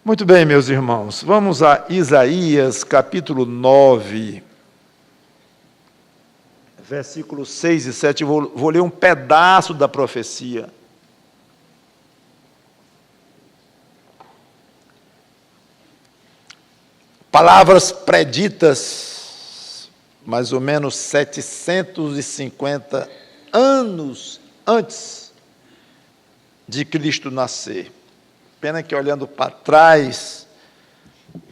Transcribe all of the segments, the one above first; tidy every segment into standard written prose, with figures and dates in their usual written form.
Muito bem, meus irmãos, vamos a Isaías, capítulo 9, versículos 6 e 7. Vou ler um pedaço da profecia. Palavras preditas, mais ou menos 750 anos antes de Cristo nascer. Pena que, olhando para trás,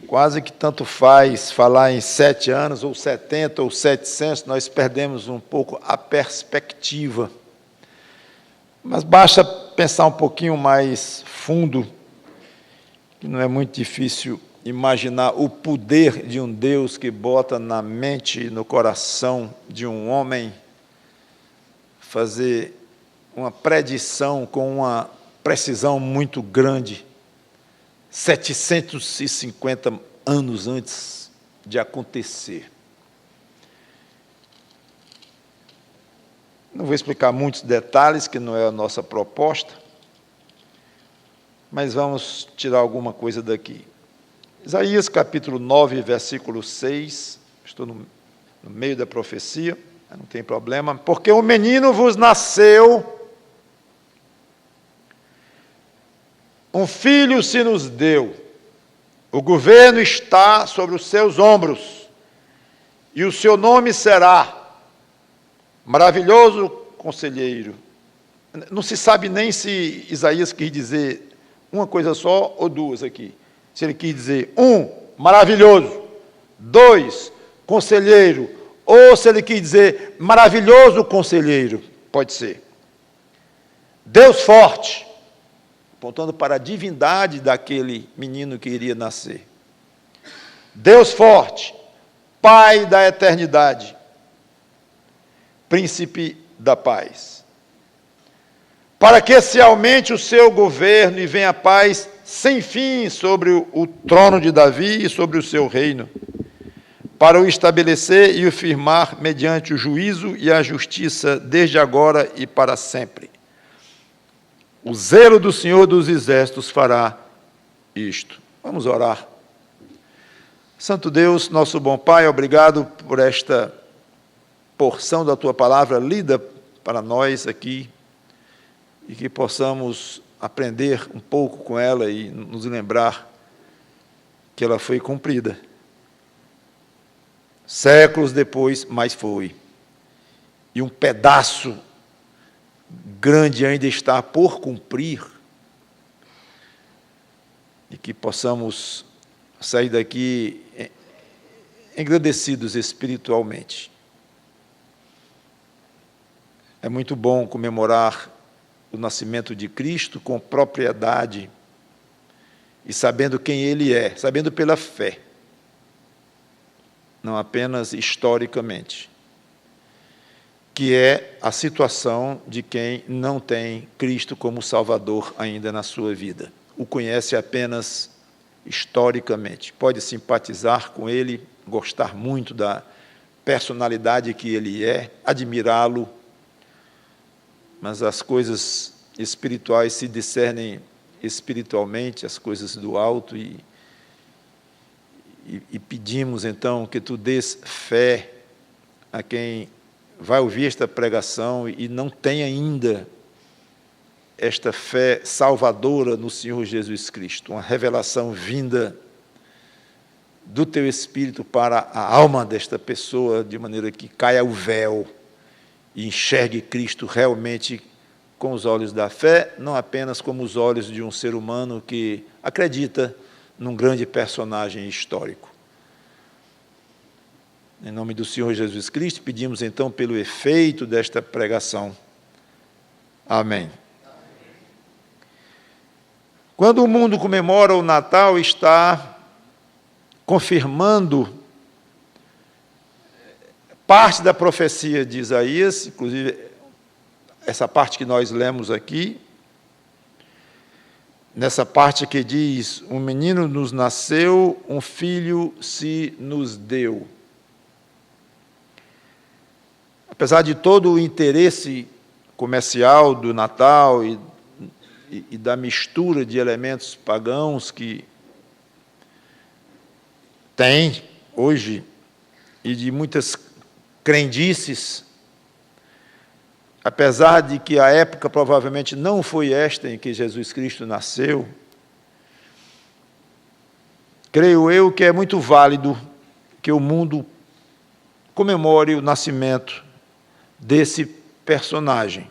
quase que tanto faz falar em 7 anos, ou 70, ou 700, nós perdemos um pouco a perspectiva. Mas basta pensar um pouquinho mais fundo, que não é muito difícil imaginar o poder de um Deus que bota na mente e no coração de um homem fazer uma predição com uma precisão muito grande, 750 anos antes de acontecer. Não vou explicar muitos detalhes, que não é a nossa proposta, mas vamos tirar alguma coisa daqui. Isaías capítulo 9, versículo 6, estou no meio da profecia, não tem problema. Porque um menino vos nasceu, um filho se nos deu, o governo está sobre os seus ombros, e o seu nome será Maravilhoso Conselheiro. Não se sabe nem se Isaías quis dizer uma coisa só ou duas aqui. Se ele quis dizer, 1, maravilhoso, 2, conselheiro, ou se ele quis dizer maravilhoso conselheiro, pode ser. Deus forte, apontando para a divindade daquele menino que iria nascer. Deus forte, Pai da eternidade, Príncipe da paz. Para que se aumente o seu governo e venha a paz sem fim sobre o trono de Davi e sobre o seu reino, para o estabelecer e o firmar mediante o juízo e a justiça desde agora e para sempre. O zelo do Senhor dos Exércitos fará isto. Vamos orar. Santo Deus, nosso bom Pai, obrigado por esta porção da Tua palavra lida para nós aqui, e que possamos aprender um pouco com ela e nos lembrar que ela foi cumprida. Séculos depois, mas foi. E um pedaço grande ainda está por cumprir, e que possamos sair daqui engrandecidos espiritualmente. É muito bom comemorar o nascimento de Cristo com propriedade e sabendo quem Ele é, sabendo pela fé, não apenas historicamente, que é a situação de quem não tem Cristo como Salvador ainda na sua vida. O conhece apenas historicamente. Pode simpatizar com Ele, gostar muito da personalidade que Ele é, admirá-lo, mas as coisas espirituais se discernem espiritualmente, as coisas do alto, e pedimos, então, que Tu dês fé a quem vai ouvir esta pregação e não tem ainda esta fé salvadora no Senhor Jesus Cristo, uma revelação vinda do Teu Espírito para a alma desta pessoa, de maneira que caia o véu e enxergue Cristo realmente com os olhos da fé, não apenas como os olhos de um ser humano que acredita num grande personagem histórico. Em nome do Senhor Jesus Cristo, pedimos então pelo efeito desta pregação. Amém. Quando o mundo comemora o Natal, está confirmando parte da profecia de Isaías, inclusive essa parte que nós lemos aqui, nessa parte que diz, um menino nos nasceu, um filho se nos deu. Apesar de todo o interesse comercial do Natal e da mistura de elementos pagãos que tem hoje, e de muitas crendices, apesar de que a época provavelmente não foi esta em que Jesus Cristo nasceu, creio eu que é muito válido que o mundo comemore o nascimento desse personagem.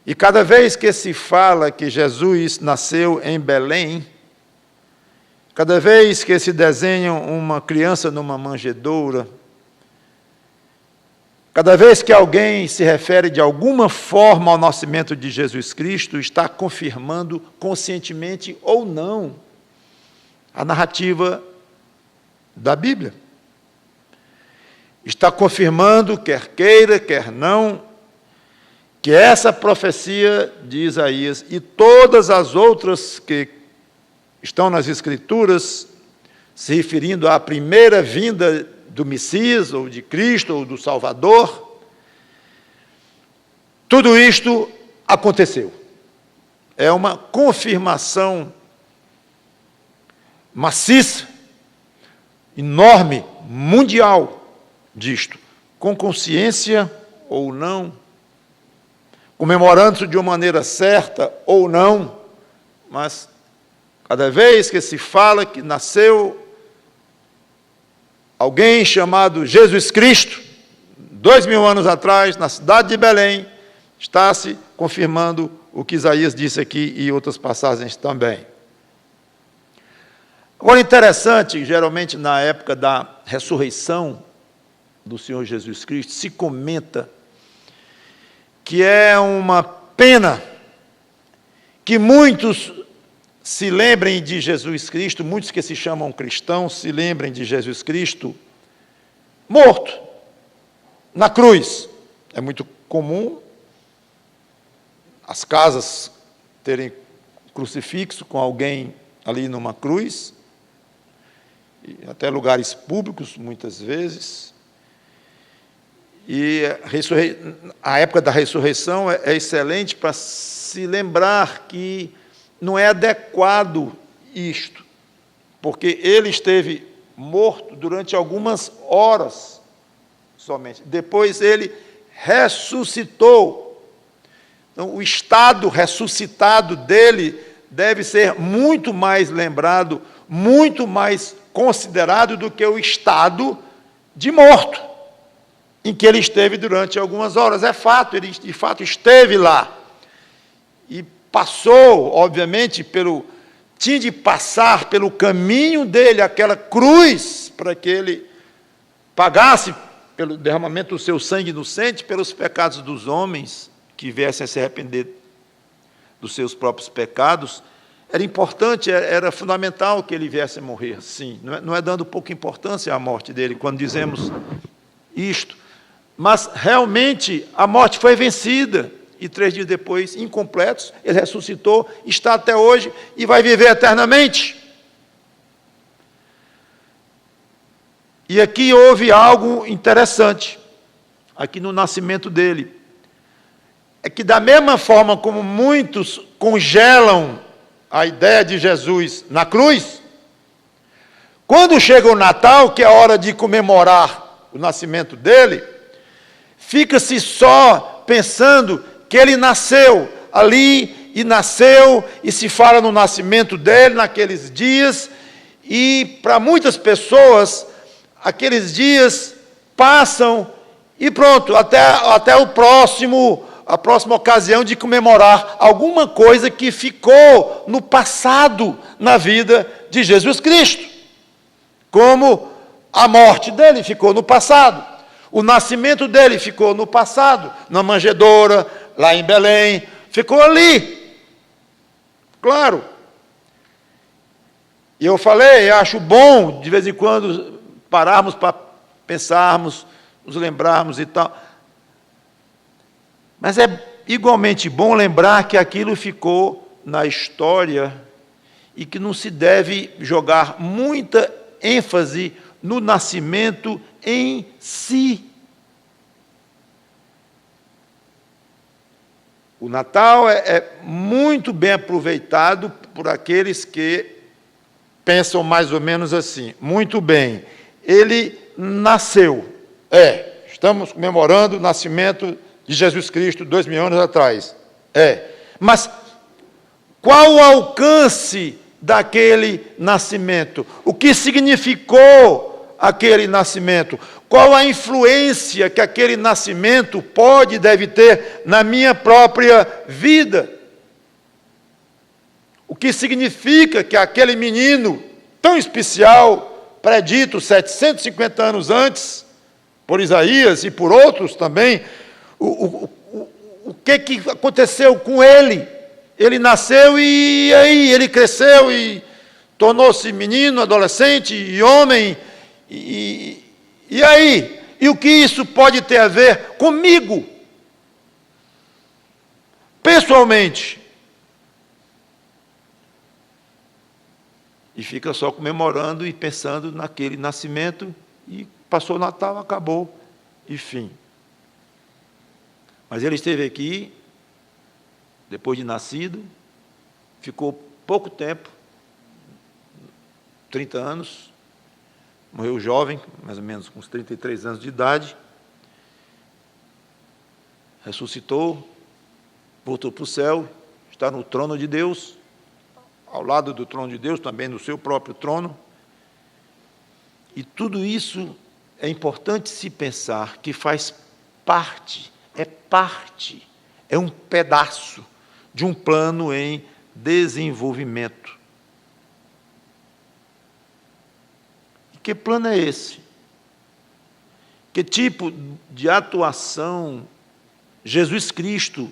E cada vez que se fala que Jesus nasceu em Belém, cada vez que se desenha uma criança numa manjedoura, cada vez que alguém se refere de alguma forma ao nascimento de Jesus Cristo, está confirmando, conscientemente ou não, a narrativa da Bíblia. Está confirmando, quer queira, quer não, que essa profecia de Isaías e todas as outras que estão nas Escrituras, se referindo à primeira vinda do Messias, ou de Cristo, ou do Salvador, tudo isto aconteceu. É uma confirmação maciça, enorme, mundial disto, com consciência ou não, comemorando-se de uma maneira certa ou não, mas cada vez que se fala que nasceu alguém chamado Jesus Cristo, 2000 anos atrás, na cidade de Belém, está se confirmando o que Isaías disse aqui e outras passagens também. Agora, interessante, geralmente na época da ressurreição do Senhor Jesus Cristo, se comenta que é uma pena que muitos se lembrem de Jesus Cristo, muitos que se chamam cristãos se lembrem de Jesus Cristo morto na cruz. É muito comum as casas terem crucifixo com alguém ali numa cruz, e até lugares públicos, muitas vezes. E a época da ressurreição é excelente para se lembrar que não é adequado isto, porque ele esteve morto durante algumas horas somente. Depois ele ressuscitou. Então, o estado ressuscitado dele deve ser muito mais lembrado, muito mais considerado do que o estado de morto, em que ele esteve durante algumas horas. É fato, ele de fato esteve lá. E passou, obviamente, tinha de passar pelo caminho dele, aquela cruz, para que ele pagasse, pelo derramamento do seu sangue inocente, pelos pecados dos homens, que viessem a se arrepender dos seus próprios pecados. Era importante, era fundamental que ele viesse a morrer, sim. Não é dando pouca importância à morte dele, quando dizemos isto. Mas, realmente, a morte foi vencida. E 3 dias depois, incompletos, ele ressuscitou, está até hoje e vai viver eternamente. E aqui houve algo interessante, aqui no nascimento dele. É que, da mesma forma como muitos congelam a ideia de Jesus na cruz, quando chega o Natal, que é a hora de comemorar o nascimento dele, fica-se só pensando que ele nasceu ali, e se fala no nascimento dele naqueles dias, e para muitas pessoas, aqueles dias passam e pronto, até a próxima ocasião de comemorar alguma coisa que ficou no passado na vida de Jesus Cristo, como a morte dele ficou no passado, o nascimento dele ficou no passado, na manjedoura, lá em Belém, ficou ali, claro. E eu falei, acho bom, de vez em quando, pararmos para pensarmos, nos lembrarmos e tal. Mas é igualmente bom lembrar que aquilo ficou na história e que não se deve jogar muita ênfase no nascimento em si. O Natal é muito bem aproveitado por aqueles que pensam mais ou menos assim: muito bem, ele nasceu. Estamos comemorando o nascimento de Jesus Cristo 2000 anos atrás. Mas qual o alcance daquele nascimento? O que significou aquele nascimento? Qual a influência que aquele nascimento pode e deve ter na minha própria vida? O que significa que aquele menino tão especial, predito 750 anos antes, por Isaías e por outros também, o que aconteceu com ele? Ele nasceu e aí ele cresceu e tornou-se menino, adolescente e homem. E aí? E o que isso pode ter a ver comigo? Pessoalmente. E fica só comemorando e pensando naquele nascimento, e passou o Natal, acabou, e fim. Mas ele esteve aqui, depois de nascido, ficou pouco tempo, 30 anos, morreu jovem, mais ou menos com uns 33 anos de idade, ressuscitou, voltou para o céu, está no trono de Deus, ao lado do trono de Deus, também no seu próprio trono. E tudo isso é importante se pensar que faz parte, é um pedaço de um plano em desenvolvimento. E que plano é esse? Que tipo de atuação Jesus Cristo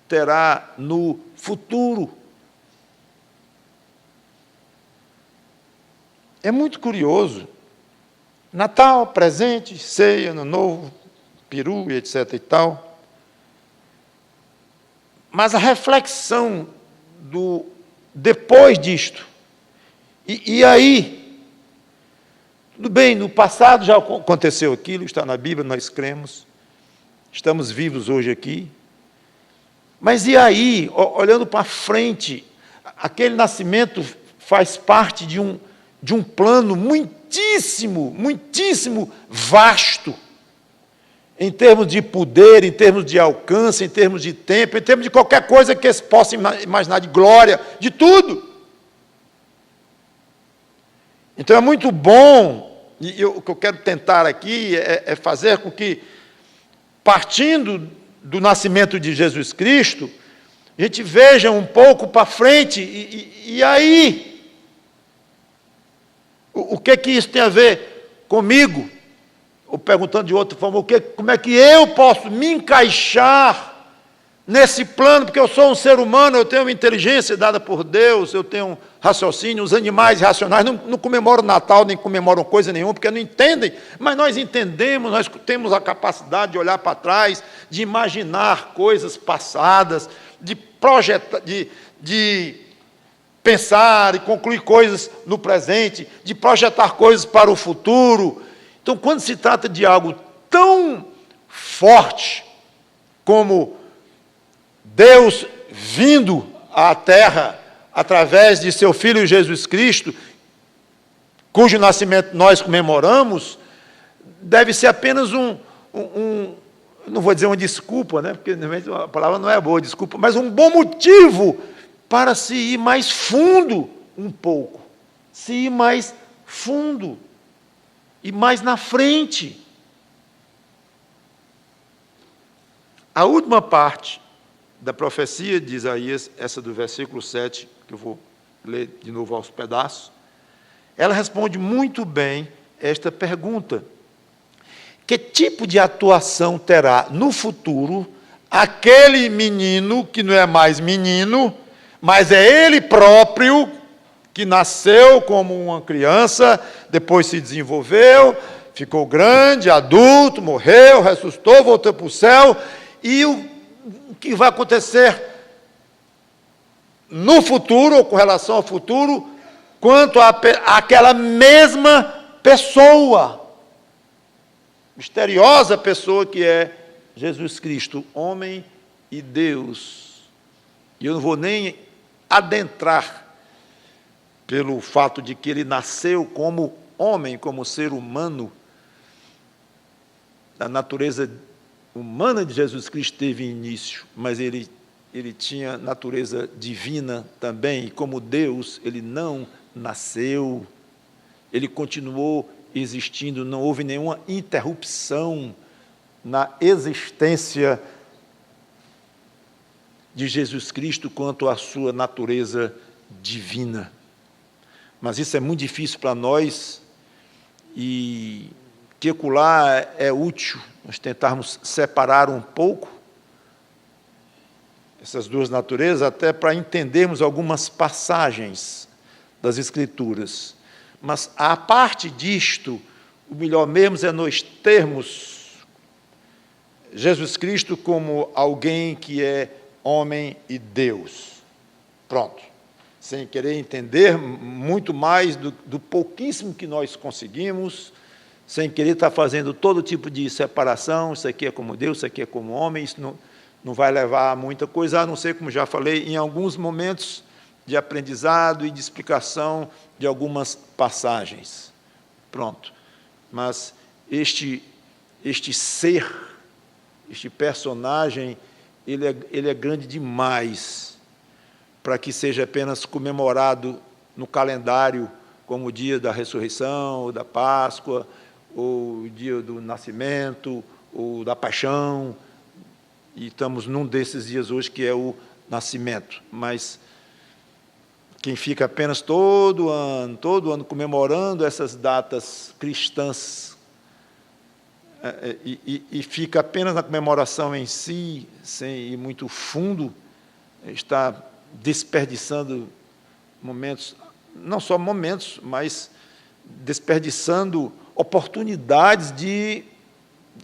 terá no futuro? É muito curioso. Natal, presente, ceia, Ano Novo, peru, etc. e tal. Mas a reflexão do depois disto. E aí, tudo bem, no passado já aconteceu aquilo, está na Bíblia, nós cremos, estamos vivos hoje aqui. Mas e aí, olhando para frente, aquele nascimento faz parte de um plano muitíssimo vasto, em termos de poder, em termos de alcance, em termos de tempo, em termos de qualquer coisa que se possa imaginar, de glória, de tudo. Então é muito bom, e o que eu quero tentar aqui é fazer com que, partindo do nascimento de Jesus Cristo, a gente veja um pouco para frente, e aí, o que isso tem a ver comigo? Ou perguntando de outra forma, como é que eu posso me encaixar nesse plano? Porque eu sou um ser humano, eu tenho uma inteligência dada por Deus, eu tenho um raciocínio. Os animais racionais não comemoram Natal, nem comemoram coisa nenhuma, porque não entendem. Mas nós entendemos, nós temos a capacidade de olhar para trás, de imaginar coisas passadas, de projetar, de pensar e concluir coisas no presente, de projetar coisas para o futuro. Então, quando se trata de algo tão forte como Deus vindo à Terra através de seu Filho Jesus Cristo, cujo nascimento nós comemoramos, deve ser apenas não vou dizer uma desculpa, né? Porque a palavra não é boa, desculpa, mas um bom motivo para se ir mais fundo um pouco, se ir mais fundo e mais na frente. A última parte da profecia de Isaías, essa do versículo 7, que eu vou ler de novo aos pedaços, ela responde muito bem esta pergunta: que tipo de atuação terá no futuro aquele menino que não é mais menino, mas é ele próprio, que nasceu como uma criança, depois se desenvolveu, ficou grande, adulto, morreu, ressuscitou, voltou para o céu, e o que vai acontecer no futuro, ou com relação ao futuro, quanto àquela mesma pessoa, misteriosa pessoa que é Jesus Cristo, homem e Deus. E eu não vou nem adentrar pelo fato de que ele nasceu como homem, como ser humano. A natureza humana de Jesus Cristo teve início, mas ele tinha natureza divina também, e como Deus, ele não nasceu, ele continuou existindo, não houve nenhuma interrupção na existência de Jesus Cristo quanto à sua natureza divina. Mas isso é muito difícil para nós, e que acolá é útil nós tentarmos separar um pouco essas duas naturezas, até para entendermos algumas passagens das Escrituras. Mas, à parte disto, o melhor mesmo é nós termos Jesus Cristo como alguém que é homem e Deus. Pronto. Sem querer entender muito mais do pouquíssimo que nós conseguimos, sem querer estar fazendo todo tipo de separação, isso aqui é como Deus, isso aqui é como homem, isso não vai levar a muita coisa, a não ser, como já falei, em alguns momentos de aprendizado e de explicação de algumas passagens. Pronto. Mas este ser, este personagem, ele é grande demais para que seja apenas comemorado no calendário como o dia da ressurreição, ou da Páscoa, ou o dia do nascimento, ou da paixão. E estamos num desses dias hoje, que é o nascimento. Mas quem fica apenas todo ano comemorando essas datas cristãs, e fica apenas na comemoração em si, sem ir muito fundo, está desperdiçando momentos, não só momentos, mas desperdiçando oportunidades de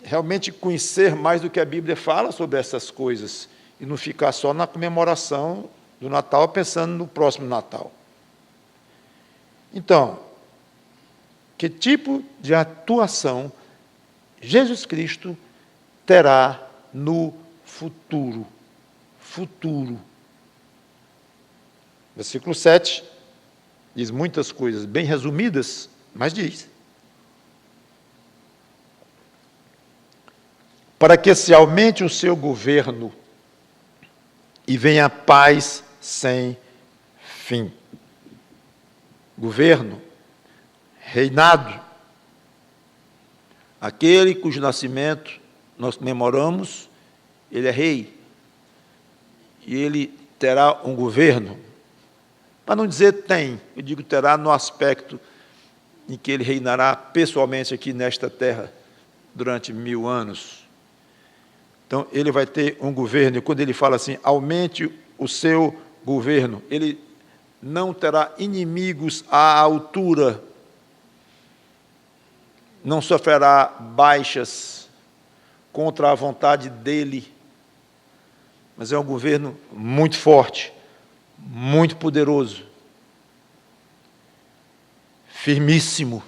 realmente conhecer mais do que a Bíblia fala sobre essas coisas, e não ficar só na comemoração do Natal, pensando no próximo Natal. Então, que tipo de atuação Jesus Cristo terá no futuro? Futuro. Versículo 7 diz muitas coisas bem resumidas, mas diz: para que se aumente o seu governo e venha a paz sem fim. Governo, reinado, aquele cujo nascimento nós comemoramos, ele é rei, e ele terá um governo, para não dizer tem, eu digo terá no aspecto em que ele reinará pessoalmente aqui nesta terra durante 1000 anos. Então, ele vai ter um governo, e quando ele fala assim, aumente o seu governo, ele não terá inimigos à altura, não sofrerá baixas contra a vontade dele, mas é um governo muito forte, muito poderoso, firmíssimo.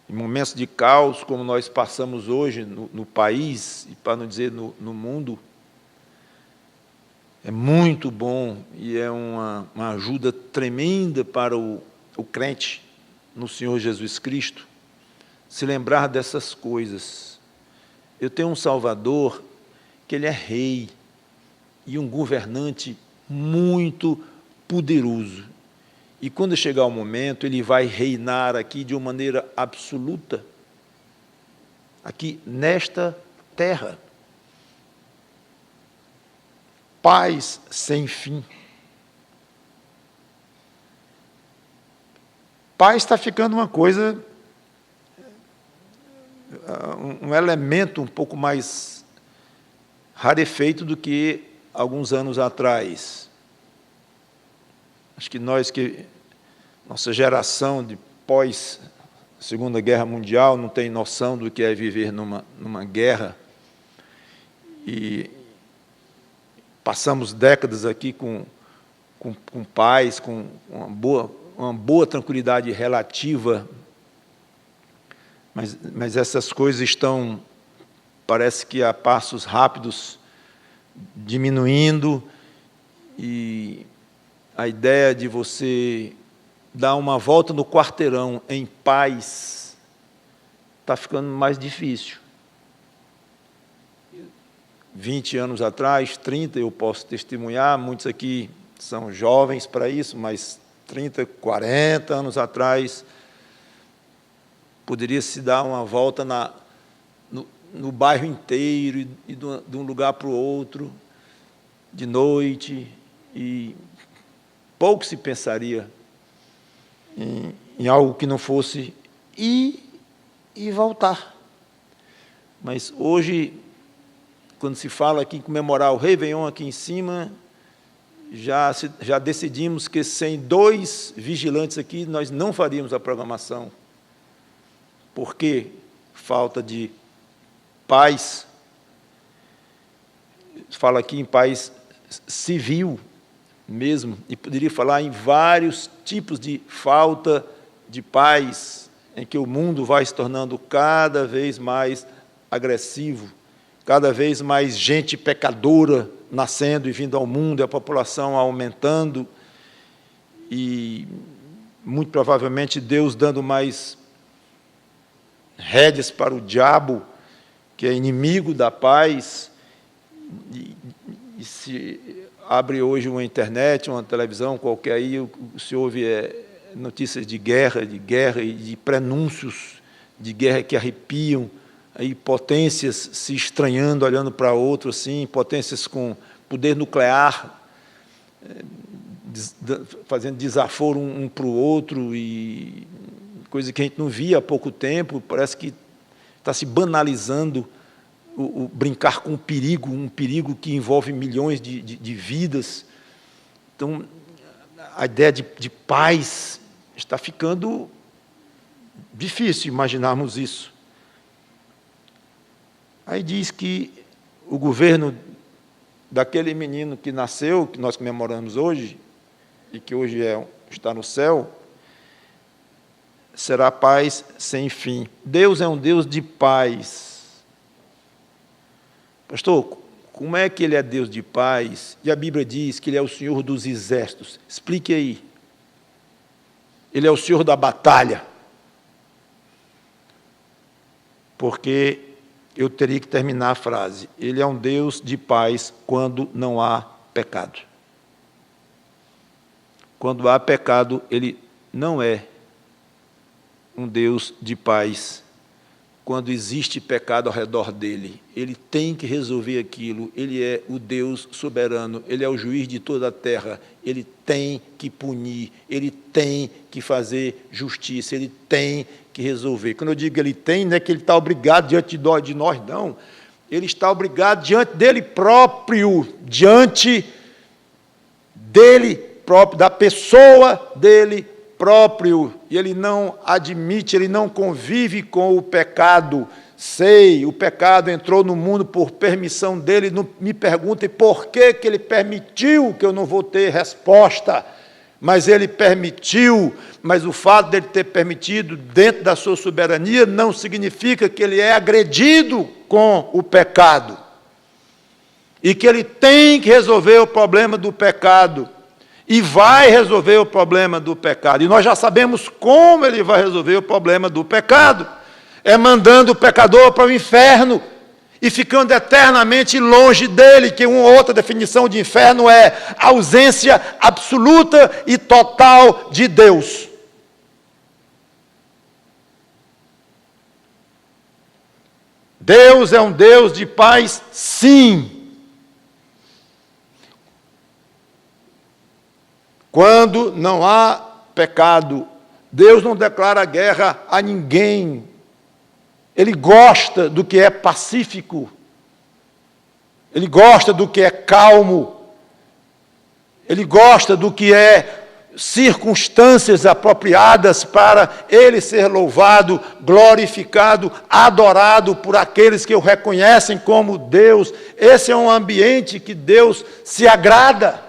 Em momentos de caos, como nós passamos hoje no país, e para não dizer no mundo, é muito bom e é uma ajuda tremenda para o crente no Senhor Jesus Cristo se lembrar dessas coisas. Eu tenho um Salvador que ele é rei e um governante muito poderoso. E quando chegar o momento, ele vai reinar aqui de uma maneira absoluta, aqui nesta terra. Paz sem fim. Paz está ficando uma coisa, um elemento um pouco mais rarefeito do que alguns anos atrás. Acho que nossa geração de pós-Segunda Guerra Mundial não tem noção do que é viver numa guerra. E passamos décadas aqui com paz, com uma boa tranquilidade relativa, mas essas coisas estão, parece que a passos rápidos, diminuindo, E a ideia de você dar uma volta no quarteirão em paz está ficando mais difícil. 20 anos atrás, 30, eu posso testemunhar, muitos aqui são jovens para isso, mas 30, 40 anos atrás, poderia se dar uma volta no bairro inteiro, e de um lugar para o outro, de noite, e pouco se pensaria em algo que não fosse ir e voltar. Mas hoje, quando se fala aqui em comemorar o Réveillon aqui em cima, já decidimos que sem 2 vigilantes aqui, nós não faríamos a programação. Por quê? Falta de paz. Fala aqui em paz civil mesmo, e poderia falar em vários tipos de falta de paz, em que o mundo vai se tornando cada vez mais agressivo, cada vez mais gente pecadora nascendo e vindo ao mundo, e a população aumentando, e muito provavelmente Deus dando mais rédeas para o diabo, que é inimigo da paz. E se abre hoje uma internet, uma televisão qualquer aí, se ouve notícias de guerra e de prenúncios de guerra que arrepiam, aí potências se estranhando, olhando para outro, assim, potências com poder nuclear, fazendo desaforo um para o outro, e coisa que a gente não via há pouco tempo. Parece que está se banalizando o brincar com um perigo que envolve milhões de vidas. Então, a ideia de paz está ficando difícil imaginarmos isso. Aí diz que o governo daquele menino que nasceu, que nós comemoramos hoje, e que hoje está no céu, será paz sem fim. Deus é um Deus de paz. Pastor, como é que Ele é Deus de paz? E a Bíblia diz que Ele é o Senhor dos exércitos. Explique aí. Ele é o Senhor da batalha. Porque eu teria que terminar a frase. Ele é um Deus de paz quando não há pecado. Quando há pecado, Ele não é um Deus de paz. Quando existe pecado ao redor dele, Ele tem que resolver aquilo. Ele é o Deus soberano, Ele é o juiz de toda a terra. Ele tem que punir, Ele tem que fazer justiça, Ele tem que resolver. Quando eu digo Ele tem, não é que Ele está obrigado diante de nós, não. Ele está obrigado diante dele próprio, diante dele próprio, da pessoa dele próprio, e ele não admite, ele não convive com o pecado. Sei, o pecado entrou no mundo por permissão dele. Não me perguntem por que ele permitiu, que eu não vou ter resposta, mas ele permitiu. Mas o fato dele ter permitido, dentro da sua soberania, não significa que ele é agredido com o pecado, e que ele tem que resolver o problema do pecado. E vai resolver o problema do pecado. E nós já sabemos como Ele vai resolver o problema do pecado. É mandando o pecador para o inferno e ficando eternamente longe dele, que uma outra definição de inferno é ausência absoluta e total de Deus. Deus é um Deus de paz, sim. Quando não há pecado, Deus não declara guerra a ninguém. Ele gosta do que é pacífico. Ele gosta do que é calmo. Ele gosta do que é circunstâncias apropriadas para Ele ser louvado, glorificado, adorado por aqueles que o reconhecem como Deus. Esse é um ambiente que Deus se agrada.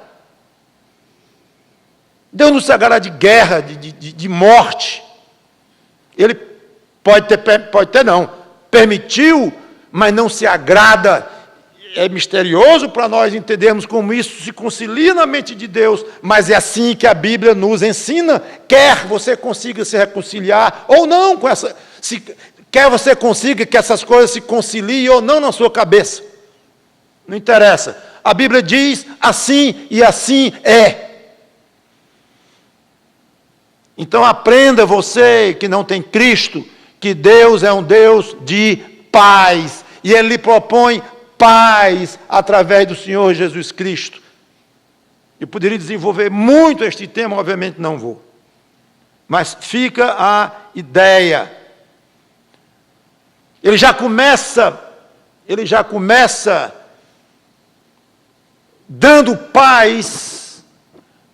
Deus não se agrada de guerra, de morte. Ele pode ter não, permitiu, mas não se agrada. é misterioso para nós entendermos como isso se concilia na mente de Deus, mas é assim que a Bíblia nos ensina, quer você consiga se reconciliar ou não com essa, quer você consiga que essas coisas se conciliem ou não na sua cabeça. Não interessa. A Bíblia diz assim e assim é. Então aprenda você que não tem Cristo, que Deus é um Deus de paz, e Ele lhe propõe paz através do Senhor Jesus Cristo. Eu poderia desenvolver muito este tema, obviamente não vou. Mas fica a ideia. Ele já começa dando paz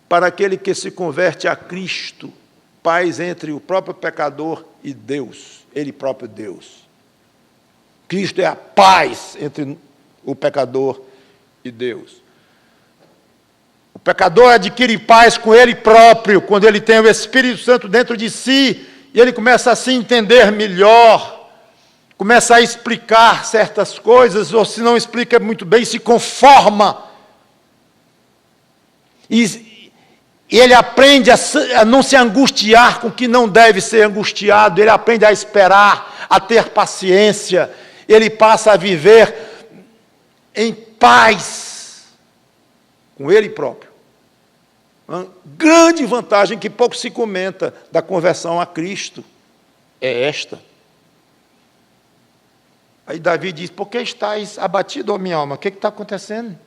para aquele que se converte a Cristo, paz entre o próprio pecador e Deus, Ele próprio Deus. Cristo é a paz entre o pecador e Deus. O pecador adquire paz com ele próprio, quando ele tem o Espírito Santo dentro de si, e ele começa a se entender melhor, começa a explicar certas coisas, ou se não explica muito bem, se conforma. E ele aprende a não se angustiar com o que não deve ser angustiado, ele aprende a esperar, a ter paciência, ele passa a viver em paz com ele próprio. Uma grande vantagem que pouco se comenta da conversão a Cristo é esta. Aí Davi diz: por que estás abatido, ó minha alma? O que está acontecendo?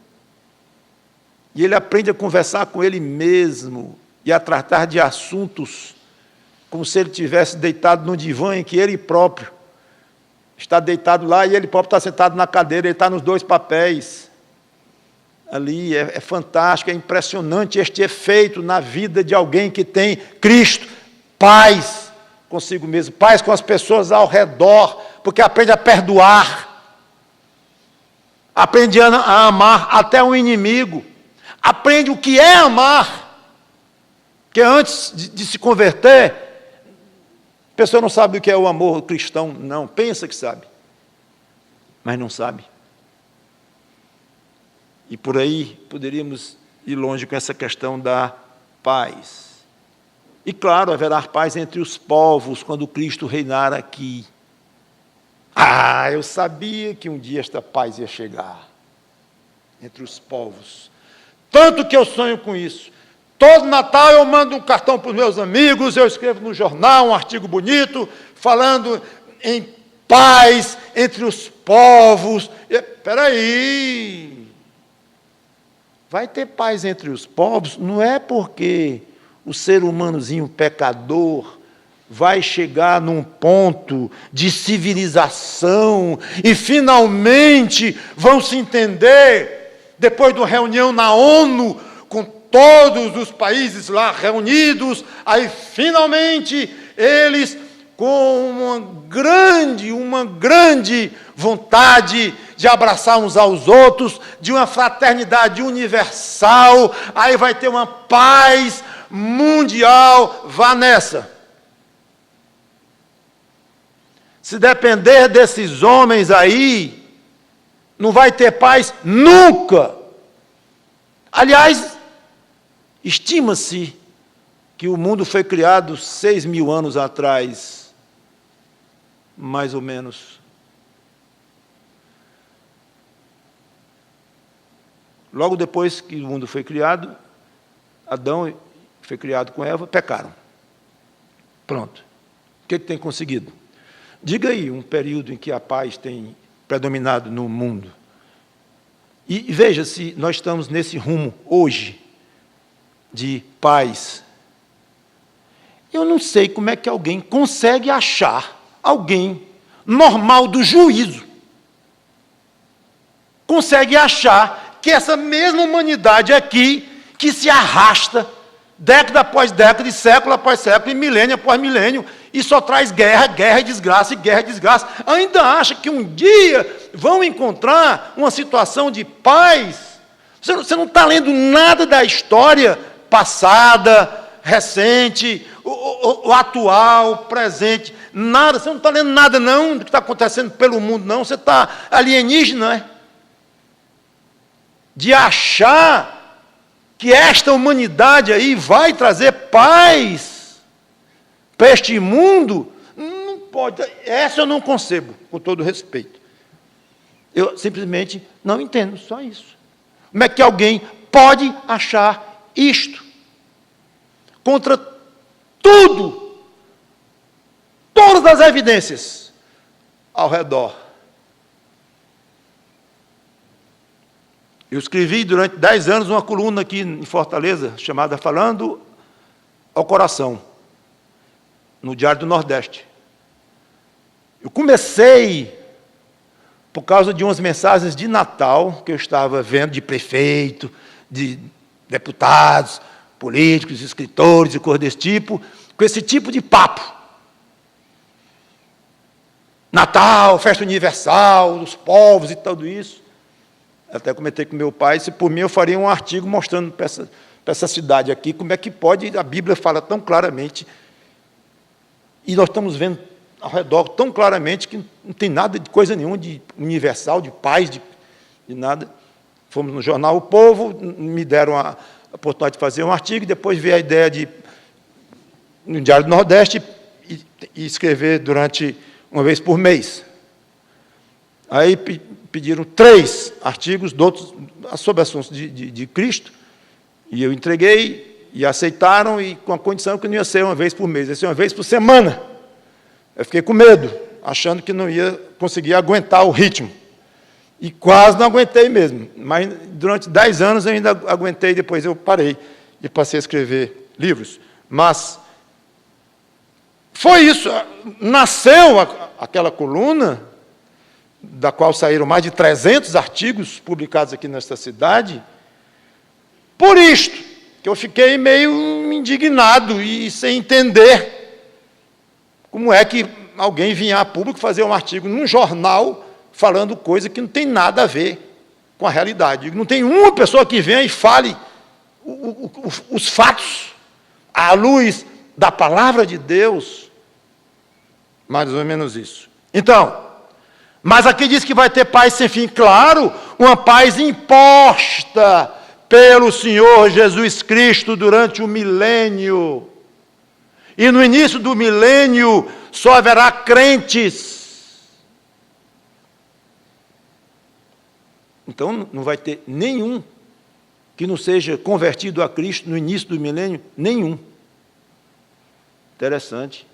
E ele aprende a conversar com ele mesmo e a tratar de assuntos como se ele tivesse deitado no divã em que ele próprio está deitado lá e ele próprio está sentado na cadeira, ele está nos dois papéis. Ali é fantástico, é impressionante este efeito na vida de alguém que tem Cristo. Paz consigo mesmo, paz com as pessoas ao redor, porque aprende a perdoar, aprende a amar até o inimigo, aprende o que é amar, porque antes de se converter, a pessoa não sabe o que é o amor cristão, não, pensa que sabe, mas não sabe. E por aí poderíamos ir longe com essa questão da paz. E claro, haverá paz entre os povos quando Cristo reinar aqui. Ah, eu sabia que um dia esta paz ia chegar entre os povos. Tanto que eu sonho com isso. Todo Natal eu mando um cartão para os meus amigos, eu escrevo no jornal um artigo bonito, falando em paz entre os povos. Espera aí. Vai ter paz entre os povos, não é porque o ser humanozinho pecador vai chegar num ponto de civilização e finalmente vão se entender, depois de uma reunião na ONU, com todos os países lá reunidos, aí finalmente eles, com uma grande vontade de abraçar uns aos outros, de uma fraternidade universal, aí vai ter uma paz mundial, vá nessa. Se depender desses homens aí, não vai ter paz nunca. Aliás, estima-se que o mundo foi criado 6.000 anos atrás, mais ou menos. Logo depois que o mundo foi criado, Adão foi criado com Eva, pecaram. Pronto. O que tem conseguido? Diga aí um período em que a paz tem predominado no mundo. E veja se nós estamos nesse rumo hoje de paz. Eu não sei como é que alguém consegue achar alguém normal do juízo, consegue achar que essa mesma humanidade aqui, que se arrasta década após década, e século após século, e milênio após milênio, e só traz guerra, guerra e desgraça, ainda acha que um dia vão encontrar uma situação de paz. Você não está lendo nada da história passada, recente, o atual, o presente, nada, você não está lendo nada não do que está acontecendo pelo mundo, não, você está alienígena, não é? de achar que esta humanidade aí vai trazer paz para este mundo, não pode. Essa eu não concebo, com todo respeito. Eu simplesmente não entendo, só isso. Como é que alguém pode achar isto? Contra tudo, todas as evidências ao redor. Eu escrevi durante 10 anos uma coluna aqui em Fortaleza, chamada Falando ao Coração, no Diário do Nordeste. Eu comecei por causa de umas mensagens de Natal que eu estava vendo de prefeito, de deputados, políticos, escritores e coisas desse tipo, com esse tipo de papo. Natal, festa universal, dos povos e tudo isso. Até comentei com meu pai, se por mim eu faria um artigo mostrando para essa cidade aqui como é que pode, a Bíblia fala tão claramente, e nós estamos vendo ao redor tão claramente que não tem nada de coisa nenhuma de universal, de paz, de nada. Fomos no jornal O Povo, me deram a oportunidade de fazer um artigo, e depois veio a ideia de, no Diário do Nordeste, e escrever durante uma vez por mês. Aí pediram 3 artigos sobre assuntos de Cristo, e eu entreguei, e aceitaram, e com a condição que não ia ser uma vez por mês, ia ser uma vez por semana. Eu fiquei com medo, achando que não ia conseguir aguentar o ritmo. E quase não aguentei mesmo, mas durante 10 anos eu ainda aguentei, depois eu parei e passei a escrever livros. Mas foi isso, nasceu aquela coluna, da qual saíram mais de 300 artigos publicados aqui nesta cidade, por isto, que eu fiquei meio indignado e sem entender como é que alguém vinha a público fazer um artigo num jornal falando coisa que não tem nada a ver com a realidade. Não tem uma pessoa que venha e fale os fatos à luz da palavra de Deus. Mais ou menos isso. Então, mas aqui diz que vai ter paz sem fim. Claro, uma paz imposta pelo Senhor Jesus Cristo durante o milênio. E no início do milênio só haverá crentes. Então não vai ter nenhum que não seja convertido a Cristo no início do milênio, nenhum. Interessante.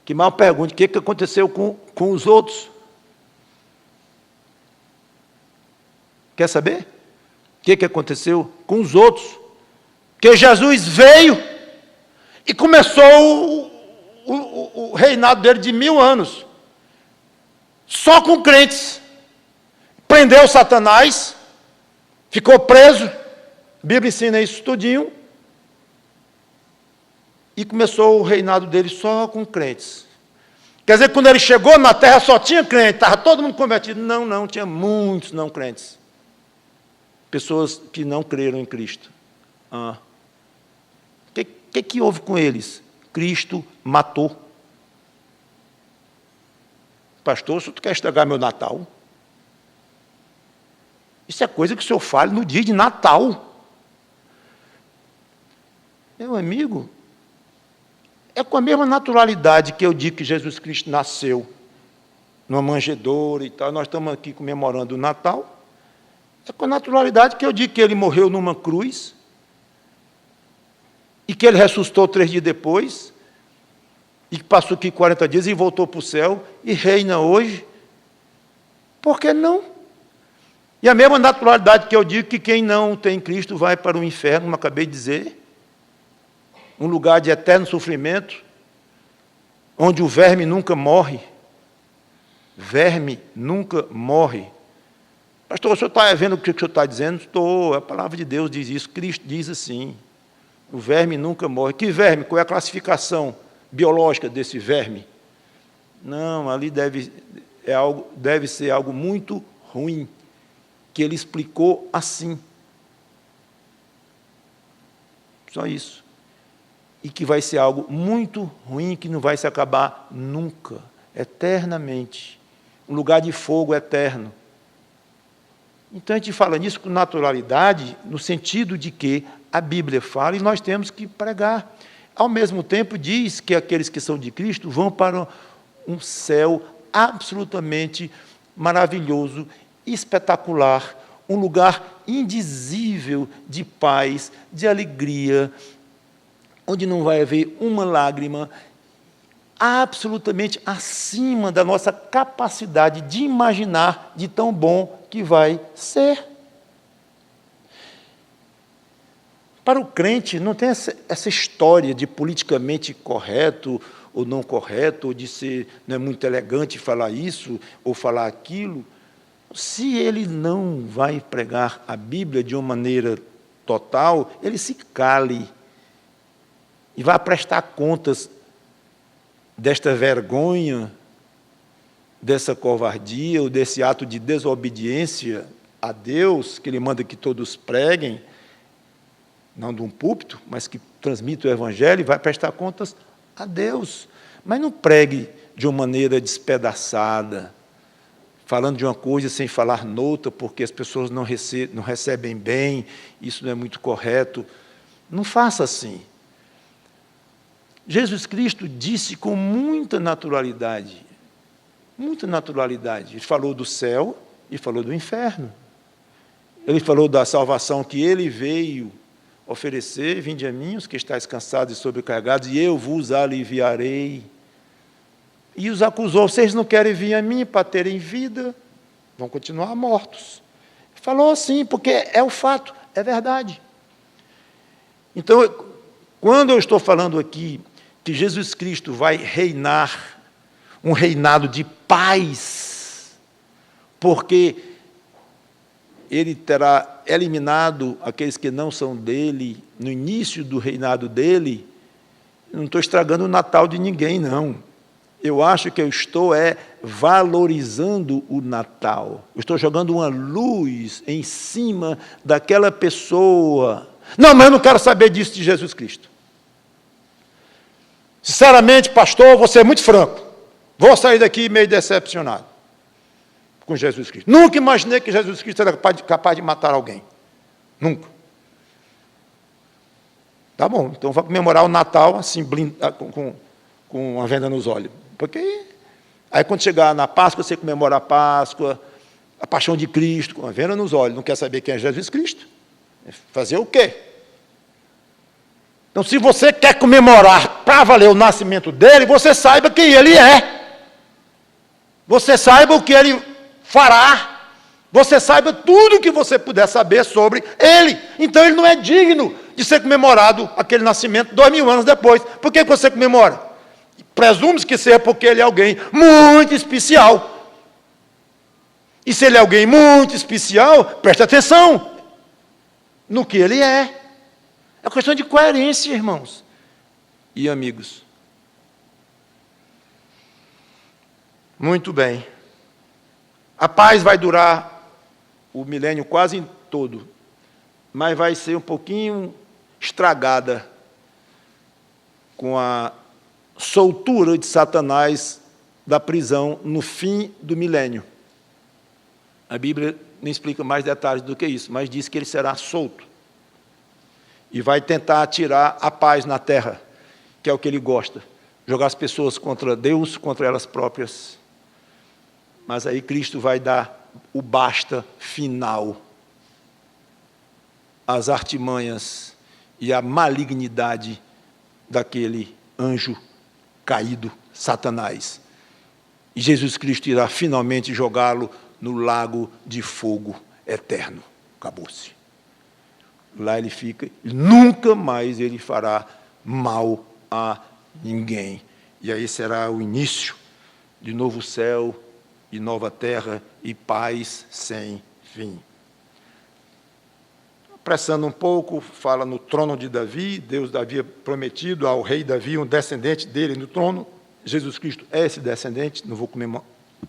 Que mal pergunte, o que aconteceu com os outros? Quer saber? O que aconteceu com os outros? Porque Jesus veio e começou o reinado dele de 1000 anos. Só com crentes. Prendeu Satanás, ficou preso, a Bíblia ensina isso tudinho, e começou o reinado dele só com crentes. Quer dizer, quando ele chegou na terra só tinha crente, estava todo mundo convertido. Não, tinha muitos não crentes. Pessoas que não creram em Cristo. O que houve com eles? Cristo matou. Pastor, se tu quer estragar meu Natal? Isso é coisa que o senhor fala no dia de Natal. Meu amigo, é com a mesma naturalidade que eu digo que Jesus Cristo nasceu numa manjedoura e tal, nós estamos aqui comemorando o Natal, é com a naturalidade que eu digo que ele morreu numa cruz e que ele ressuscitou 3 dias depois e que passou aqui 40 dias e voltou para o céu e reina hoje. Por que não? E a mesma naturalidade que eu digo que quem não tem Cristo vai para o inferno, como acabei de dizer, um lugar de eterno sofrimento, onde o verme nunca morre. Verme nunca morre. Pastor, o senhor está vendo o que o senhor está dizendo? Estou, a palavra de Deus diz isso, Cristo diz assim, o verme nunca morre. Que verme? Qual é a classificação biológica desse verme? Não, ali deve ser algo muito ruim, que ele explicou assim. Só isso. E que vai ser algo muito ruim, que não vai se acabar nunca, eternamente. Um lugar de fogo eterno. Então, a gente fala nisso com naturalidade, no sentido de que a Bíblia fala e nós temos que pregar. Ao mesmo tempo, diz que aqueles que são de Cristo vão para um céu absolutamente maravilhoso, espetacular, um lugar indizível de paz, de alegria, onde não vai haver uma lágrima, absolutamente acima da nossa capacidade de imaginar de tão bom que vai ser. Para o crente, não tem essa história de politicamente correto ou não correto, ou de ser não é muito elegante falar isso ou falar aquilo. Se ele não vai pregar a Bíblia de uma maneira total, ele se cale e vai prestar contas desta vergonha, dessa covardia ou desse ato de desobediência a Deus, que ele manda que todos preguem, não de um púlpito, mas que transmite o Evangelho, e vai prestar contas a Deus. Mas não pregue de uma maneira despedaçada, falando de uma coisa sem falar noutra, porque as pessoas não recebem bem, isso não é muito correto. Não faça assim. Jesus Cristo disse com muita naturalidade, ele falou do céu e falou do inferno. Ele falou da salvação que ele veio oferecer: vinde a mim, os que estáis cansados e sobrecarregados, e eu vos aliviarei. E os acusou: vocês não querem vir a mim para terem vida? Vão continuar mortos. Falou assim, porque é o fato, é verdade. Então, quando eu estou falando aqui que Jesus Cristo vai reinar, um reinado de paz, porque ele terá eliminado aqueles que não são dele, no início do reinado dele, não estou estragando o Natal de ninguém, não. Eu acho que eu estou valorizando o Natal. Eu estou jogando uma luz em cima daquela pessoa. Não, mas eu não quero saber disso de Jesus Cristo. Sinceramente, pastor, vou ser muito franco. Vou sair daqui meio decepcionado com Jesus Cristo. Nunca imaginei que Jesus Cristo era capaz de matar alguém. Nunca. Tá bom, então vou comemorar o Natal assim, com uma venda nos olhos. Porque aí quando chegar na Páscoa, você comemora a Páscoa, a paixão de Cristo, com a venda nos olhos. Não quer saber quem é Jesus Cristo? Fazer o quê? Então, se você quer comemorar para valer o nascimento dele, você saiba quem ele é. Você saiba o que ele fará. Você saiba tudo o que você puder saber sobre ele. Então, ele não é digno de ser comemorado aquele nascimento 2000 anos depois. Por que você comemora? Presume-se que seja porque ele é alguém muito especial. E se ele é alguém muito especial, preste atenção no que ele é. É uma questão de coerência, irmãos e amigos. Muito bem. A paz vai durar o milênio quase todo, mas vai ser um pouquinho estragada com a soltura de Satanás da prisão no fim do milênio. A Bíblia não explica mais detalhes do que isso, mas diz que ele será solto e vai tentar tirar a paz na terra, que é o que ele gosta, jogar as pessoas contra Deus, contra elas próprias. Mas aí Cristo vai dar o basta final às artimanhas e à malignidade daquele anjo caído, Satanás. E Jesus Cristo irá finalmente jogá-lo no lago de fogo eterno. Acabou-se. Lá ele fica, e nunca mais ele fará mal a ninguém. E aí será o início de novo céu e nova terra e paz sem fim. Apressando um pouco, fala no trono de Davi. Deus havia prometido ao rei Davi um descendente dele no trono. Jesus Cristo é esse descendente, não vou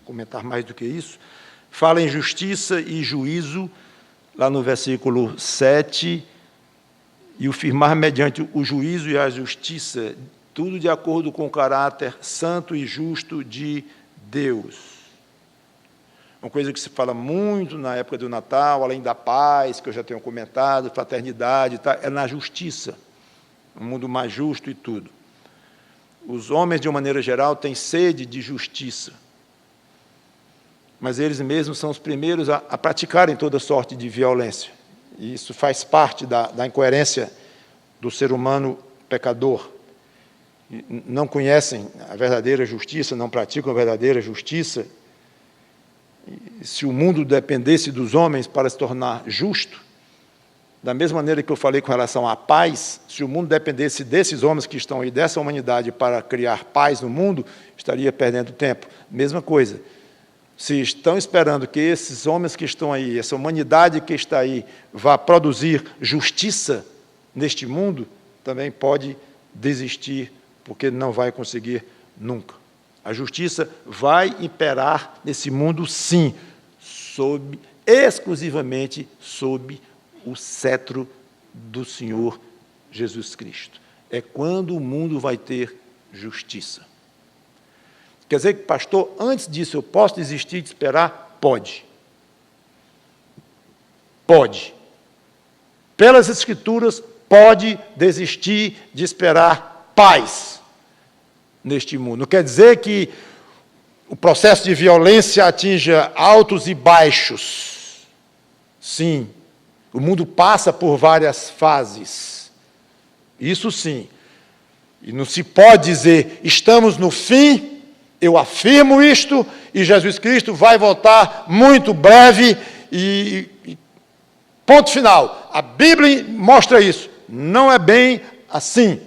comentar mais do que isso. Fala em justiça e juízo, lá no versículo 7, e o firmar mediante o juízo e a justiça, tudo de acordo com o caráter santo e justo de Deus. uma coisa que se fala muito na época do Natal, além da paz, que eu já tenho comentado, fraternidade, tá, é na justiça, um mundo mais justo e tudo. Os homens, de uma maneira geral, têm sede de justiça, mas eles mesmos são os primeiros a praticarem toda sorte de violência. E isso faz parte da incoerência do ser humano pecador. Não conhecem a verdadeira justiça, não praticam a verdadeira justiça. Se o mundo dependesse dos homens para se tornar justo, da mesma maneira que eu falei com relação à paz, se o mundo dependesse desses homens que estão aí, dessa humanidade, para criar paz no mundo, estaria perdendo tempo. Mesma coisa. Se estão esperando que esses homens que estão aí, essa humanidade que está aí, vá produzir justiça neste mundo, também pode desistir, porque não vai conseguir nunca. A justiça vai imperar nesse mundo, sim, exclusivamente sob o cetro do Senhor Jesus Cristo. É quando o mundo vai ter justiça. Quer dizer que, pastor, antes disso eu posso desistir de esperar? Pode. Pode. Pelas Escrituras, pode desistir de esperar paz neste mundo. Não quer dizer que o processo de violência atinja altos e baixos. Sim, o mundo passa por várias fases. Isso sim. E não se pode dizer, estamos no fim. Eu afirmo isto, e Jesus Cristo vai voltar muito breve, e ponto final. A Bíblia mostra isso. Não é bem assim.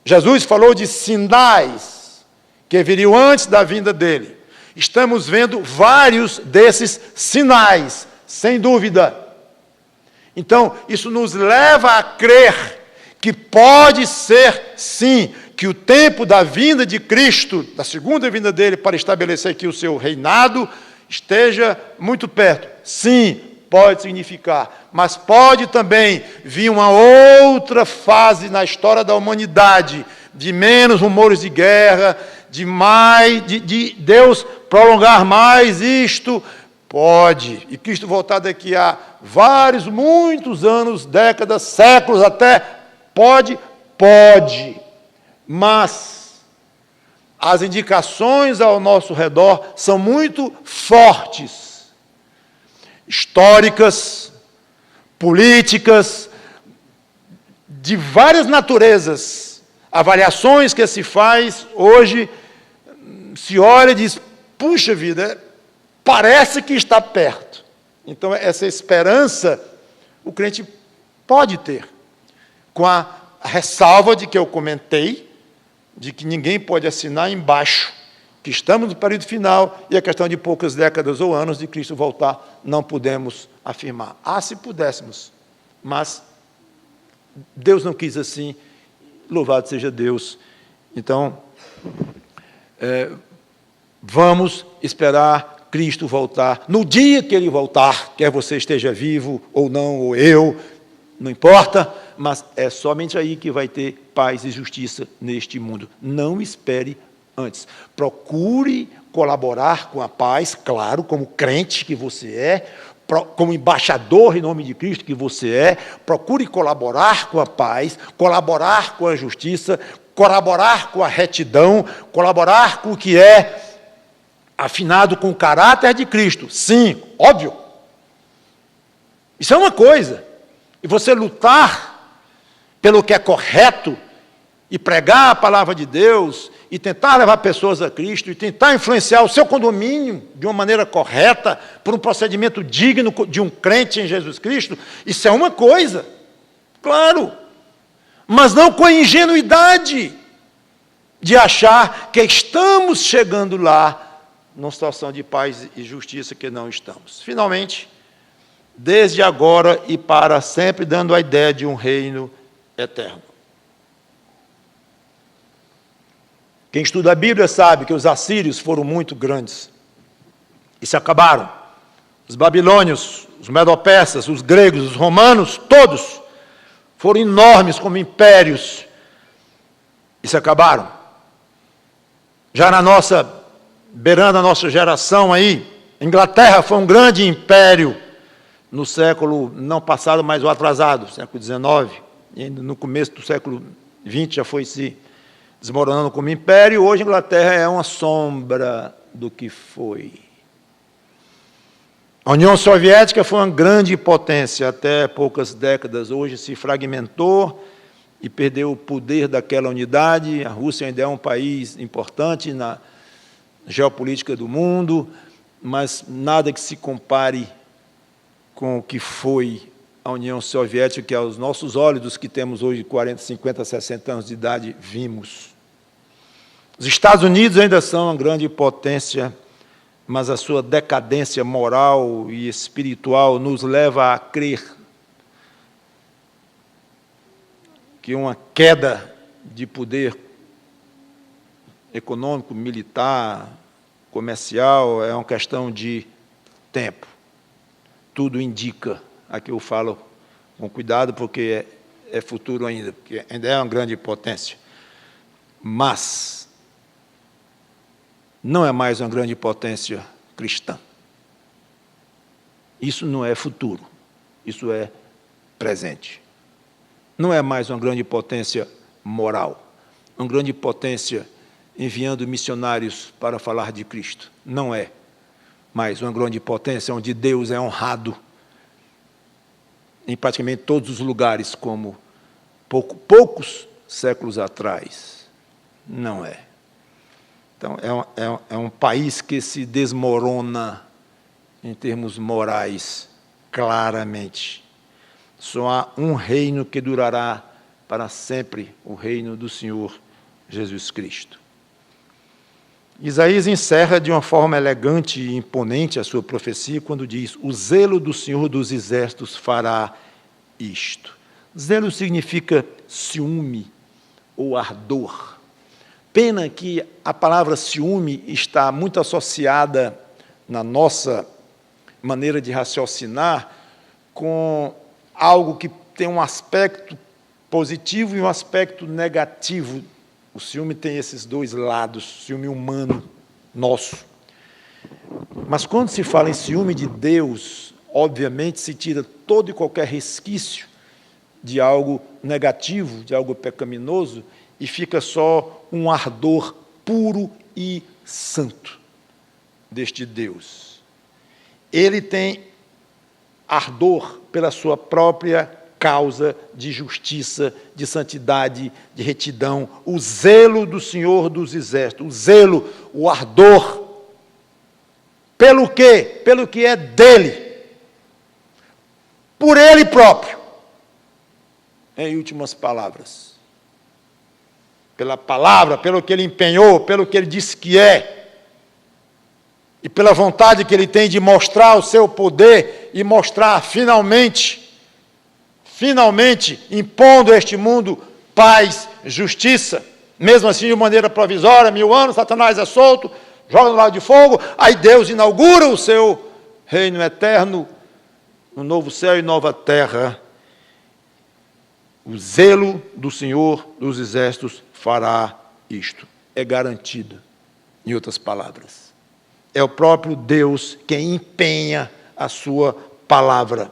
Jesus falou de sinais que viriam antes da vinda dele. Estamos vendo vários desses sinais, sem dúvida. Então, isso nos leva a crer que pode ser, sim, que o tempo da vinda de Cristo, da segunda vinda dele, para estabelecer aqui o seu reinado, esteja muito perto. Sim, pode significar, mas pode também vir uma outra fase na história da humanidade, de menos rumores de guerra, de Deus prolongar mais isto. Pode. E Cristo voltar daqui a vários, muitos anos, décadas, séculos até. Pode. Mas as indicações ao nosso redor são muito fortes, históricas, políticas, de várias naturezas. Avaliações que se faz hoje, se olha e diz, puxa vida, parece que está perto. Então, essa esperança, o crente pode ter, com a ressalva de que eu comentei, de que ninguém pode assinar embaixo, que estamos no período final, e a questão de poucas décadas ou anos de Cristo voltar, não podemos afirmar. Se pudéssemos, mas Deus não quis assim, louvado seja Deus. Então, vamos esperar Cristo voltar. No dia que Ele voltar, quer você esteja vivo ou não, ou eu, não importa, mas é somente aí que vai ter paz e justiça neste mundo. Não espere antes. Procure colaborar com a paz, claro, como crente que você é, como embaixador em nome de Cristo que você é. Procure colaborar com a paz, colaborar com a justiça, colaborar com a retidão, colaborar com o que é afinado com o caráter de Cristo. Sim, óbvio. Isso é uma coisa. E você lutar pelo que é correto, e pregar a palavra de Deus, e tentar levar pessoas a Cristo, e tentar influenciar o seu condomínio de uma maneira correta, por um procedimento digno de um crente em Jesus Cristo, isso é uma coisa, claro, mas não com a ingenuidade de achar que estamos chegando lá, numa situação de paz e justiça que não estamos. Finalmente, desde agora e para sempre, dando a ideia de um reino eterno. Quem estuda a Bíblia sabe que os assírios foram muito grandes e se acabaram. Os babilônios, os medo-persas, os gregos, os romanos, todos foram enormes como impérios e se acabaram. Já beirando a nossa geração aí, Inglaterra foi um grande império no século, não passado, mas o atrasado, século XIX, e no começo do século XX já foi se desmoronando como império. Hoje a Inglaterra é uma sombra do que foi. A União Soviética foi uma grande potência até poucas décadas. Hoje se fragmentou e perdeu o poder daquela unidade. A Rússia ainda é um país importante na geopolítica do mundo, mas nada que se compare com o que foi a União Soviética, que aos nossos olhos, dos que temos hoje 40, 50, 60 anos de idade, vimos. Os Estados Unidos ainda são uma grande potência, mas a sua decadência moral e espiritual nos leva a crer que uma queda de poder econômico, militar, comercial, é uma questão de tempo. Tudo indica, aqui eu falo com cuidado, porque é futuro ainda, porque ainda é uma grande potência. Mas não é mais uma grande potência cristã. Isso não é futuro, isso é presente. Não é mais uma grande potência moral, uma grande potência enviando missionários para falar de Cristo. Não é mais uma grande potência onde Deus é honrado em praticamente todos os lugares, como poucos séculos atrás. Não é. Então, é um país que se desmorona em termos morais, claramente. Só há um reino que durará para sempre, o reino do Senhor Jesus Cristo. Isaías encerra de uma forma elegante e imponente a sua profecia quando diz: o zelo do Senhor dos Exércitos fará isto. Zelo significa ciúme ou ardor. Pena que a palavra ciúme está muito associada na nossa maneira de raciocinar com algo que tem um aspecto positivo e um aspecto negativo. O ciúme tem esses dois lados, ciúme humano nosso. Mas quando se fala em ciúme de Deus, obviamente se tira todo e qualquer resquício de algo negativo, de algo pecaminoso, e fica só um ardor puro e santo deste Deus. Ele tem ardor pela sua própria causa de justiça, de santidade, de retidão, o zelo do Senhor dos Exércitos, o zelo, o ardor. Pelo quê? Pelo que é dele. Por ele próprio. Em últimas palavras. Pela palavra, pelo que ele empenhou, pelo que ele disse que é. E pela vontade que ele tem de mostrar o seu poder e mostrar finalmente, impondo a este mundo paz, justiça, mesmo assim de maneira provisória, 1000 anos, Satanás é solto, joga no lago de fogo, aí Deus inaugura o seu reino eterno, no novo céu e nova terra. O zelo do Senhor dos Exércitos fará isto. É garantido, em outras palavras. É o próprio Deus quem empenha a sua palavra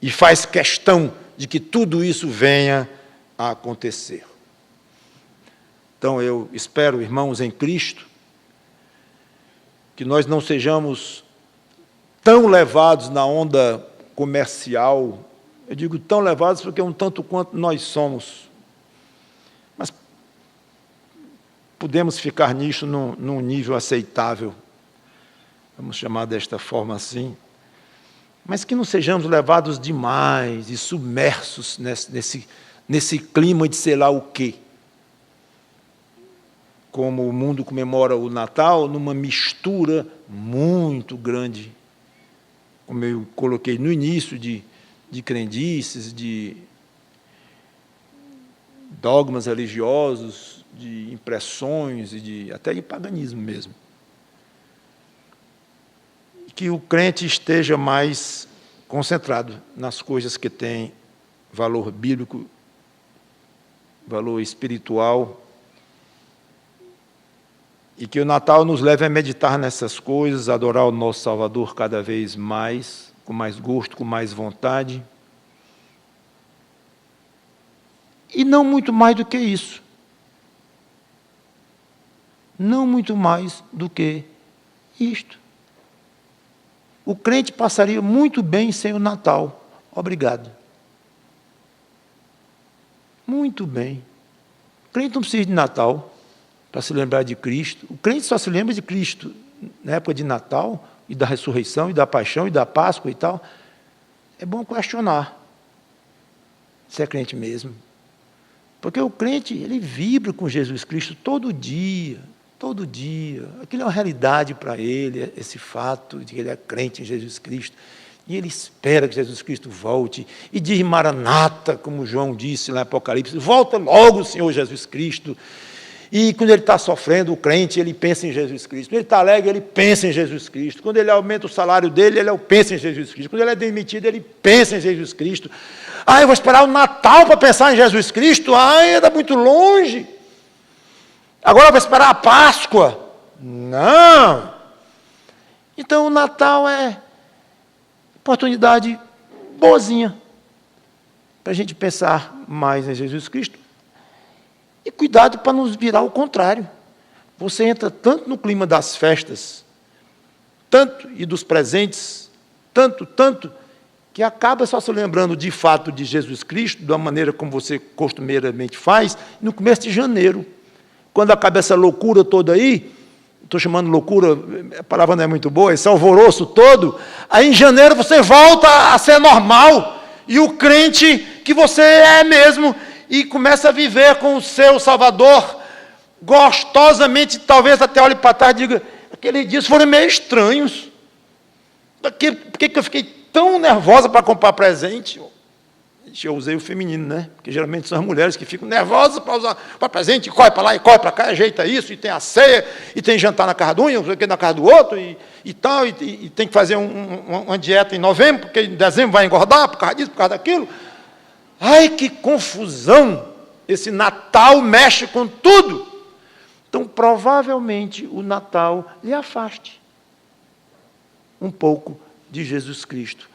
e faz questão de que tudo isso venha a acontecer. Então, eu espero, irmãos em Cristo, que nós não sejamos tão levados na onda comercial. Eu digo tão levados porque é um tanto quanto nós somos. Mas podemos ficar nisso num nível aceitável. Vamos chamar desta forma assim. Mas que não sejamos levados demais e submersos nesse clima de sei lá o quê. Como o mundo comemora o Natal, numa mistura muito grande, como eu coloquei no início, de crendices, de dogmas religiosos, de impressões, e até de paganismo mesmo. Que o crente esteja mais concentrado nas coisas que têm valor bíblico, valor espiritual, E que o Natal nos leve a meditar nessas coisas, a adorar o nosso Salvador cada vez mais, com mais gosto, com mais vontade. E não muito mais do que isso. Não muito mais do que isto. O crente passaria muito bem sem o Natal. Obrigado. Muito bem. O crente não precisa de Natal para se lembrar de Cristo. O crente só se lembra de Cristo na época de Natal, e da ressurreição, e da paixão, e da Páscoa e tal. É bom questionar se é crente mesmo. Porque o crente, ele vibra com Jesus Cristo todo dia. Todo dia. Aquilo é uma realidade para ele, esse fato de que ele é crente em Jesus Cristo. E ele espera que Jesus Cristo volte. E diz Maranata, como João disse lá em Apocalipse, volta logo, Senhor Jesus Cristo. E quando ele está sofrendo, o crente, ele pensa em Jesus Cristo. Quando ele está alegre, ele pensa em Jesus Cristo. Quando ele aumenta o salário dele, ele pensa em Jesus Cristo. Quando ele é demitido, ele pensa em Jesus Cristo. Ah, eu vou esperar o Natal para pensar em Jesus Cristo? Ah, ainda muito longe. Agora eu vou esperar a Páscoa? Não. Então o Natal é oportunidade boazinha para a gente pensar mais em Jesus Cristo. E cuidado para nos virar ao contrário. Você entra tanto no clima das festas, tanto e dos presentes, tanto, que acaba só se lembrando de fato de Jesus Cristo, da maneira como você costumeiramente faz, no começo de janeiro. Quando acaba essa loucura toda aí, estou chamando loucura, a palavra não é muito boa, esse alvoroço todo, aí em janeiro você volta a ser normal, e o crente que você é mesmo, e começa a viver com o seu Salvador, gostosamente, talvez até olhe para trás e diga, aqueles dias foram meio estranhos, por que eu fiquei tão nervosa para comprar presente? Eu usei o feminino, né? Porque geralmente são as mulheres que ficam nervosas para usar para presente, corre para lá e corre para cá, ajeita isso, e tem a ceia, e tem jantar na casa de um, na casa do outro, e tal, e tem que fazer uma dieta em novembro, porque em dezembro vai engordar, por causa disso, por causa daquilo. Ai, que confusão! Esse Natal mexe com tudo. Então, provavelmente, o Natal lhe afaste um pouco de Jesus Cristo.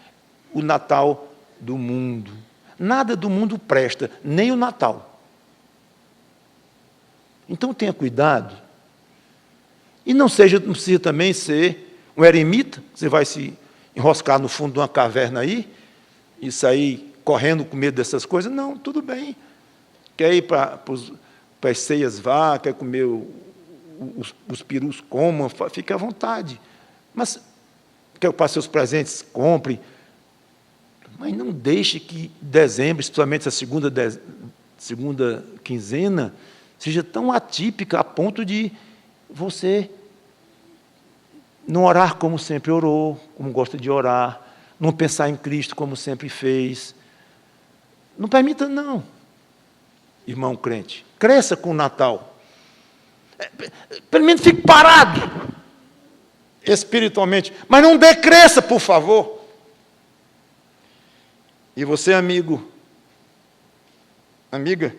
O Natal do mundo. Nada do mundo presta, nem o Natal. Então tenha cuidado. E não precisa também ser um eremita, você vai se enroscar no fundo de uma caverna aí, e sair correndo com medo dessas coisas. Não, tudo bem. Quer ir para as ceias, vá, quer comer os perus, coma, fique à vontade. Mas quer para seus presentes, compre. Mas não deixe que dezembro, especialmente essa segunda quinzena, seja tão atípica a ponto de você não orar como sempre orou, como gosta de orar, não pensar em Cristo como sempre fez. Não permita, não, irmão crente. Cresça com o Natal. Pelo menos fique parado espiritualmente, mas não decresça, por favor. E você, amigo, amiga,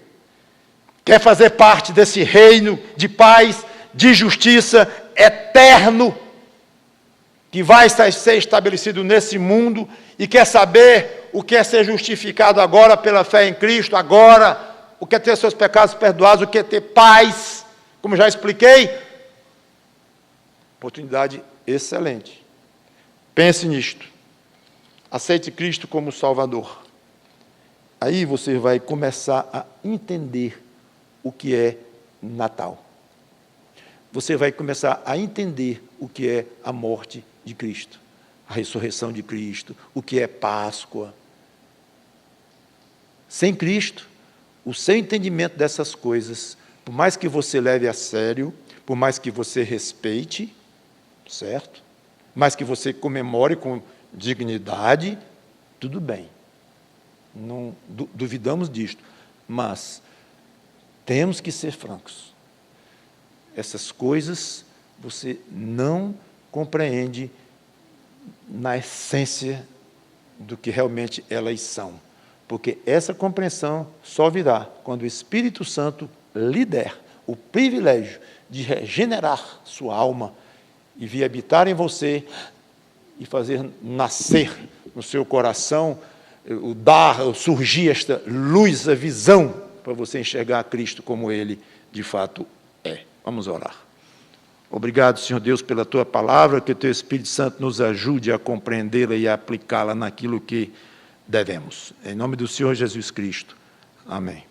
quer fazer parte desse reino de paz, de justiça eterno, que vai ser estabelecido nesse mundo, e quer saber o que é ser justificado agora pela fé em Cristo, agora, o que é ter seus pecados perdoados, o que é ter paz, como já expliquei? Oportunidade excelente. Pense nisto. Aceite Cristo como Salvador. Aí você vai começar a entender o que é Natal. Você vai começar a entender o que é a morte de Cristo, a ressurreição de Cristo, o que é Páscoa. Sem Cristo, o seu entendimento dessas coisas, por mais que você leve a sério, por mais que você respeite, certo? Por mais que você comemore com dignidade, tudo bem. Não duvidamos disto. Mas temos que ser francos. Essas coisas você não compreende na essência do que realmente elas são. Porque essa compreensão só virá quando o Espírito Santo lhe der o privilégio de regenerar sua alma e vir habitar em você e fazer nascer no seu coração, surgir esta luz, a visão, para você enxergar Cristo como Ele de fato é. Vamos orar. Obrigado, Senhor Deus, pela Tua palavra, que o Teu Espírito Santo nos ajude a compreendê-la e a aplicá-la naquilo que devemos. Em nome do Senhor Jesus Cristo. Amém.